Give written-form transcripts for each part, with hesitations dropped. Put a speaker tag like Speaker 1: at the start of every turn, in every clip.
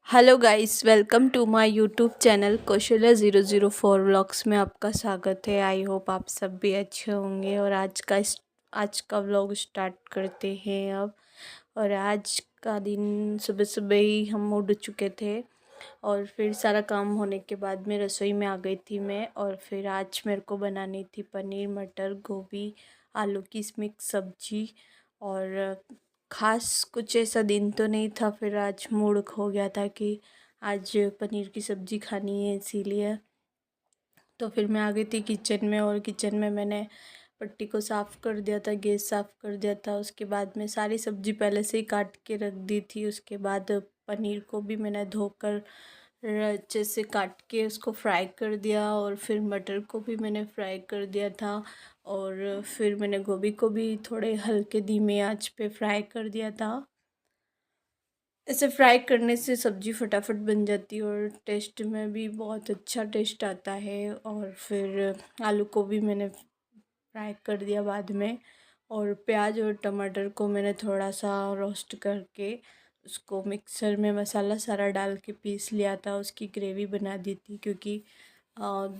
Speaker 1: Hello guys, welcome to my YouTube channel Kaushalya 004 vlogs में आपका स्वागत है। आई होप आप सब भी अच्छे होंगे। और आज का व्लॉग स्टार्ट करते हैं अब। और आज का दिन सुबह सुबह ही हम उठ चुके थे और फिर सारा काम होने के बाद में रसोई में आ गई थी मैं। और फिर आज मेरे को बनानी थी पनीर मटर गोभी आलू की मिक्स सब्जी। और ख़ास कुछ ऐसा दिन तो नहीं था, फिर आज मूड हो गया था कि आज पनीर की सब्ज़ी खानी है, इसीलिए तो फिर मैं आ गई थी किचन में। और किचन में मैंने पट्टी को साफ़ कर दिया था, गैस साफ़ कर दिया था। उसके बाद में सारी सब्ज़ी पहले से ही काट के रख दी थी। उसके बाद पनीर को भी मैंने धोकर अच्छे से काट के उसको फ्राई कर दिया। और फिर मटर को भी मैंने फ्राई कर दिया था। और फिर मैंने गोभी को भी थोड़े हल्के धीमे आंच पे फ्राई कर दिया था। ऐसे फ्राई करने से सब्ज़ी फटाफट बन जाती है और टेस्ट में भी बहुत अच्छा टेस्ट आता है। और फिर आलू को भी मैंने फ्राई कर दिया बाद में। और प्याज और टमाटर को मैंने थोड़ा सा रोस्ट करके उसको मिक्सर में मसाला सारा डाल के पीस लिया था। उसकी ग्रेवी बना दी थी, क्योंकि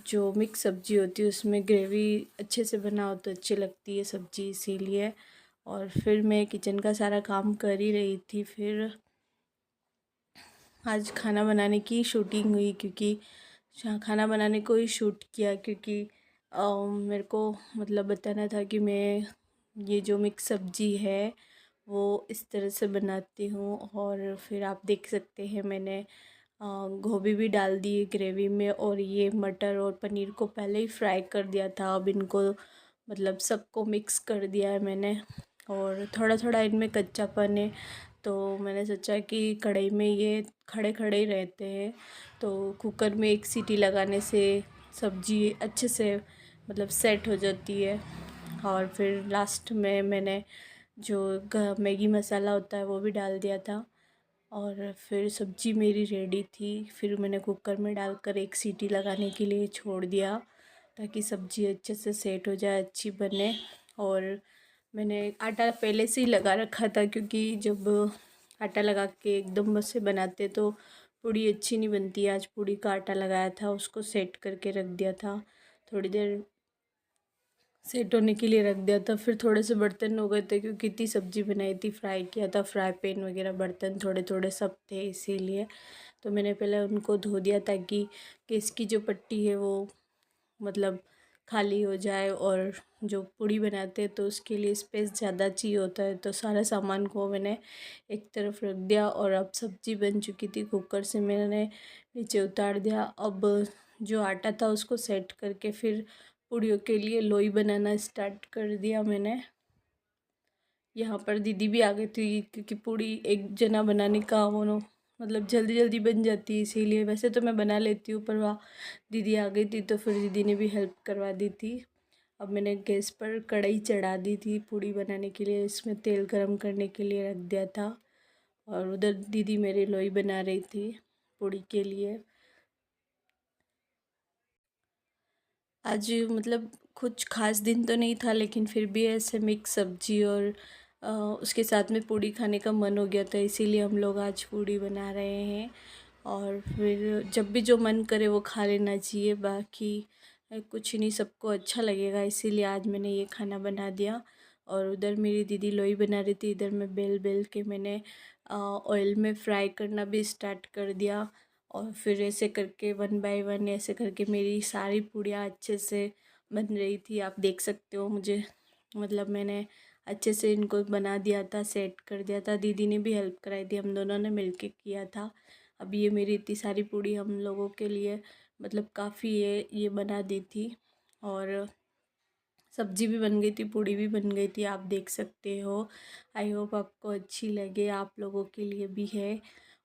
Speaker 1: जो मिक्स सब्ज़ी होती है उसमें ग्रेवी अच्छे से बना हो तो अच्छी लगती है सब्ज़ी, इसीलिए। और फिर मैं किचन का सारा काम कर ही रही थी। फिर आज खाना बनाने की शूटिंग हुई, क्योंकि खाना बनाने को ही शूट किया, क्योंकि मेरे को मतलब बताना था कि मैं ये जो मिक्स सब्ज़ी है वो इस तरह से बनाती हूँ। और फिर आप देख सकते हैं मैंने गोभी भी डाल दी ग्रेवी में। और ये मटर और पनीर को पहले ही फ्राई कर दिया था। अब इनको मतलब सबको मिक्स कर दिया है मैंने। और थोड़ा थोड़ा इनमें कच्चापन है, तो मैंने सोचा कि कढ़ाई में ये खड़े खड़े ही रहते हैं, तो कुकर में एक सीटी लगाने से सब्ज़ी अच्छे से मतलब सेट हो जाती है। और फिर लास्ट में मैंने जो मैगी मसाला होता है वो भी डाल दिया था। और फिर सब्ज़ी मेरी रेडी थी। फिर मैंने कुकर में डालकर एक सीटी लगाने के लिए छोड़ दिया, ताकि सब्ज़ी अच्छे से सेट हो जाए, अच्छी बने। और मैंने आटा पहले से ही लगा रखा था, क्योंकि जब आटा लगा के एकदम से बनाते तो पूड़ी अच्छी नहीं बनती। आज पूड़ी का आटा लगाया था, उसको सेट करके रख दिया था, थोड़ी देर सेट होने के लिए रख दिया था। फिर थोड़े से बर्तन हो गए थे, क्योंकि इतनी सब्ज़ी बनाई थी, फ्राई किया था, फ्राई पैन वगैरह बर्तन थोड़े थोड़े सब थे, इसीलिए तो मैंने पहले उनको धो दिया, ताकि गैस की जो पट्टी है वो मतलब खाली हो जाए। और जो पूड़ी बनाते हैं तो उसके लिए स्पेस ज़्यादा चाहिए होता है, तो सारा सामान को मैंने एक तरफ रख दिया। और अब सब्ज़ी बन चुकी थी, कुकर से मैंने नीचे उतार दिया। अब जो आटा था उसको सेट करके फिर पूड़ियों के लिए लोई बनाना स्टार्ट कर दिया मैंने। यहाँ पर दीदी भी आ गई थी, क्योंकि पूड़ी एक जना बनाने का वो मतलब जल्दी जल्दी बन जाती है, इसीलिए। वैसे तो मैं बना लेती हूँ, पर वहाँ दीदी आ गई थी तो फिर दीदी ने भी हेल्प करवा दी थी। अब मैंने गैस पर कढ़ाई चढ़ा दी थी पूड़ी बनाने के लिए, इसमें तेल गरम करने के लिए रख दिया था। और उधर दीदी मेरी लोई बना रही थी पूड़ी के लिए। आज मतलब कुछ खास दिन तो नहीं था, लेकिन फिर भी ऐसे मिक्स सब्जी और उसके साथ में पूड़ी खाने का मन हो गया था, इसीलिए हम लोग आज पूड़ी बना रहे हैं। और फिर जब भी जो मन करे वो खा लेना चाहिए, बाकी कुछ नहीं, सबको अच्छा लगेगा, इसीलिए आज मैंने ये खाना बना दिया। और उधर मेरी दीदी लोई बना रही थी, इधर मैं बेल बेल के मैंने ऑयल में फ्राई करना भी स्टार्ट कर दिया। और फिर ऐसे करके वन बाय वन ऐसे करके मेरी सारी पूड़ियाँ अच्छे से बन रही थी। आप देख सकते हो मुझे मतलब मैंने अच्छे से इनको बना दिया था, सेट कर दिया था। दीदी ने भी हेल्प कराई थी, हम दोनों ने मिलके किया था। अब ये मेरी इतनी सारी पूड़ी हम लोगों के लिए मतलब काफ़ी है, ये बना दी थी। और सब्जी भी बन गई थी, पूड़ी भी बन गई थी, आप देख सकते हो। आई होप आपको अच्छी लगे, आप लोगों के लिए भी है।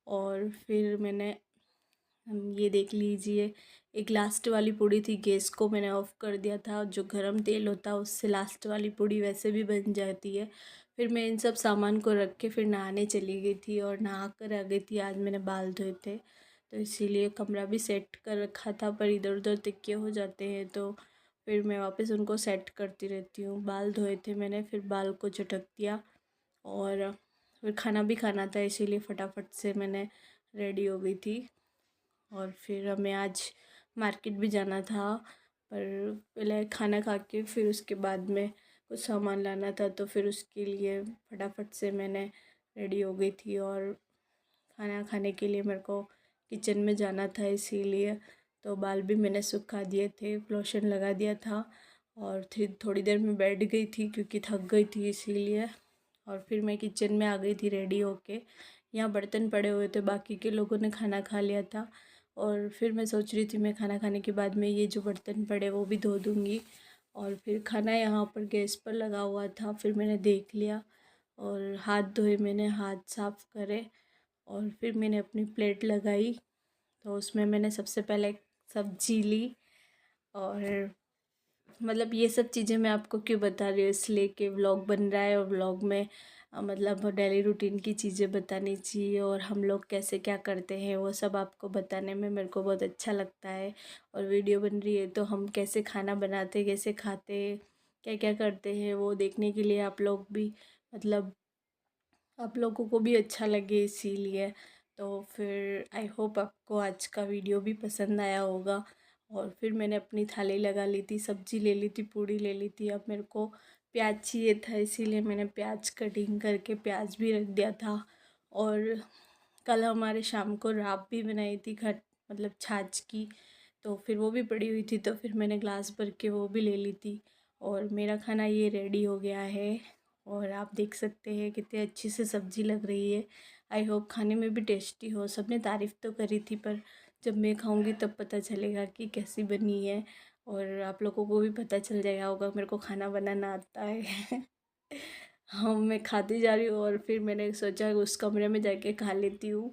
Speaker 1: और फिर मैंने ये देख लीजिए, एक लास्ट वाली पूड़ी थी, गैस को मैंने ऑफ़ कर दिया था। जो गरम तेल होता है उससे लास्ट वाली पूड़ी वैसे भी बन जाती है। फिर मैं इन सब सामान को रख के फिर नहाने चली गई थी, और नहा कर आ गई थी। आज मैंने बाल धोए थे, तो इसीलिए कमरा भी सेट कर रखा था, पर इधर उधर तकिए हो जाते हैं, तो फिर मैं वापस उनको सेट करती रहती हूँ। बाल धोए थे मैंने, फिर बाल को झटक दिया। और फिर खाना भी खाना था, इसीलिए फटाफट से मैंने रेडी हो गई थी। और फिर हमें आज मार्केट भी जाना था, पर पहले खाना खा के फिर उसके बाद में कुछ सामान लाना था, तो फिर उसके लिए फटाफट से मैंने रेडी हो गई थी। और खाना खाने के लिए मेरे को किचन में जाना था, इसीलिए तो बाल भी मैंने सुखा दिए थे, लोशन लगा दिया था और फिर थोड़ी देर में बैठ गई थी क्योंकि थक गई थी इसीलिए। और फिर मैं किचन में आ गई थी रेडी होके। यहाँ बर्तन पड़े हुए थे, बाकी के लोगों ने खाना खा लिया था। और फिर मैं सोच रही थी मैं खाना खाने के बाद में ये जो बर्तन पड़े वो भी धो दूँगी। और फिर खाना यहाँ पर गैस पर लगा हुआ था, फिर मैंने देख लिया और हाथ धोए, मैंने हाथ साफ़ करे और फिर मैंने अपनी प्लेट लगाई। तो उसमें मैंने सबसे पहले सब्जी ली। और मतलब ये सब चीज़ें मैं आपको क्यों बता रही हूँ, इसलिए कि व्लॉग बन रहा है और व्लॉग में मतलब डेली रूटीन की चीज़ें बतानी चाहिए और हम लोग कैसे क्या करते हैं वो सब आपको बताने में मेरे को बहुत अच्छा लगता है। और वीडियो बन रही है तो हम कैसे खाना बनाते, कैसे खाते, क्या क्या करते हैं वो देखने के लिए आप लोग भी मतलब आप लोगों को भी अच्छा लगे, इसीलिए तो फिर आई होप आपको आज का वीडियो भी पसंद आया होगा। और फिर मैंने अपनी थाली लगा ली थी, सब्जी ले ली थी, पूड़ी ले ली थी। अब मेरे को प्याज चाहिए था, इसीलिए मैंने प्याज कटिंग करके प्याज भी रख दिया था। और कल हमारे शाम को राब भी बनाई थी खट मतलब छाछ की, तो फिर वो भी पड़ी हुई थी, तो फिर मैंने ग्लास भर के वो भी ले ली थी। और मेरा खाना ये रेडी हो गया है और आप देख सकते हैं कितनी अच्छी से सब्ज़ी लग रही है। आई होप खाने में भी टेस्टी हो। सबने तारीफ़ तो करी थी, पर जब मैं खाऊंगी तब पता चलेगा कि कैसी बनी है और आप लोगों को भी पता चल जाएगा होगा मेरे को खाना बनाना आता है। हाँ, मैं खाती जा रही हूँ और फिर मैंने सोचा उस कमरे में जाके खा लेती हूँ।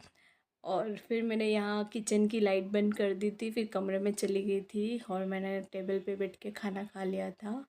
Speaker 1: और फिर मैंने यहाँ किचन की लाइट बंद कर दी थी, फिर कमरे में चली गई थी और मैंने टेबल पे बैठ के खाना खा लिया था।